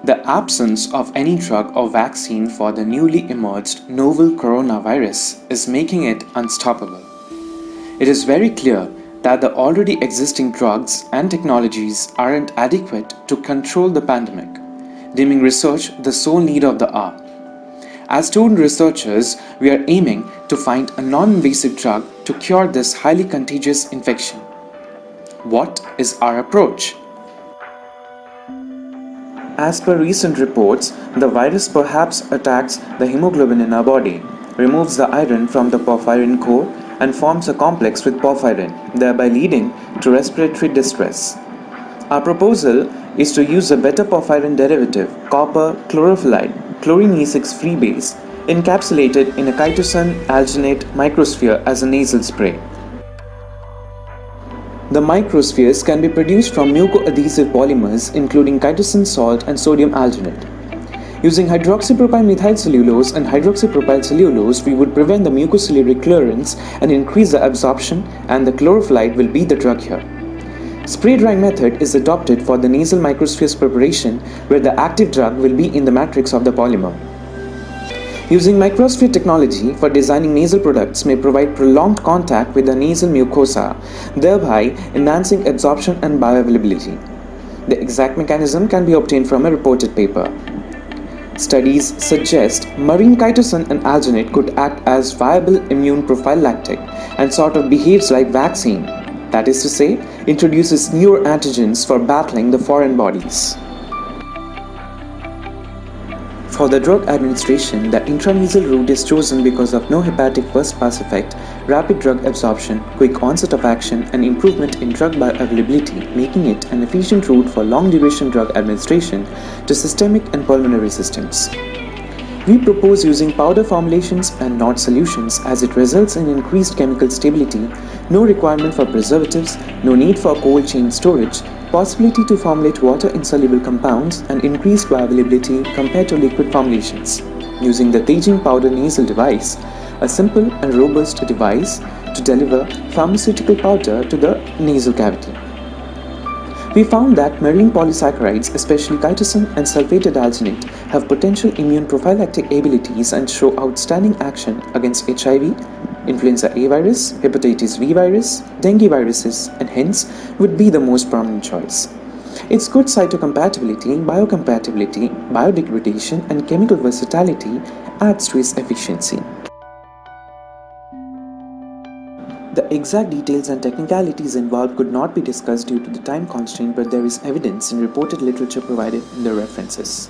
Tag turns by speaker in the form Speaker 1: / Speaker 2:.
Speaker 1: The absence of any drug or vaccine for the newly emerged novel coronavirus is making it unstoppable. It is very clear that the already existing drugs and technologies aren't adequate to control the pandemic, deeming research the sole need of the hour. As student researchers, we are aiming to find a non-invasive drug to cure this highly contagious infection. What is our approach? As per recent reports, the virus perhaps attacks the hemoglobin in our body, removes the iron from the porphyrin core, and forms a complex with porphyrin, thereby leading to respiratory distress. Our proposal is to use a beta porphyrin derivative, copper chlorophyllide, chlorine E6 free base, encapsulated in a chitosan alginate microsphere as a nasal spray. The microspheres can be produced from mucoadhesive polymers including chitosan salt and sodium alginate. Using hydroxypropyl methyl cellulose and hydroxypropyl cellulose, we would prevent the mucociliary clearance and increase the absorption, and the chlorophyllide will be the drug here. Spray drying method is adopted for the nasal microspheres preparation, where the active drug will be in the matrix of the polymer. Using microsphere technology for designing nasal products may provide prolonged contact with the nasal mucosa, thereby enhancing absorption and bioavailability. The exact mechanism can be obtained from a reported paper. Studies suggest marine chitosan and alginate could act as viable immune prophylactic and sort of behaves like vaccine, that is to say, introduces newer antigens for battling the foreign bodies. For the drug administration, the intranasal route is chosen because of no hepatic first pass effect, rapid drug absorption, quick onset of action, and improvement in drug bioavailability, making it an efficient route for long-duration drug administration to systemic and pulmonary systems. We propose using powder formulations and not solutions as it results in increased chemical stability, no requirement for preservatives, no need for cold chain storage, possibility to formulate water-insoluble compounds, and increased bioavailability compared to liquid formulations. Using the Teijin powder nasal device, a simple and robust device to deliver pharmaceutical powder to the nasal cavity. We found that marine polysaccharides, especially chitosan and sulfated alginate, have potential immune prophylactic abilities and show outstanding action against HIV, influenza A virus, hepatitis V virus, dengue viruses, and hence would be the most prominent choice. Its good cytocompatibility, biocompatibility, biodegradation, and chemical versatility adds to its efficiency. The exact details and technicalities involved could not be discussed due to the time constraint, but there is evidence in reported literature provided in the references.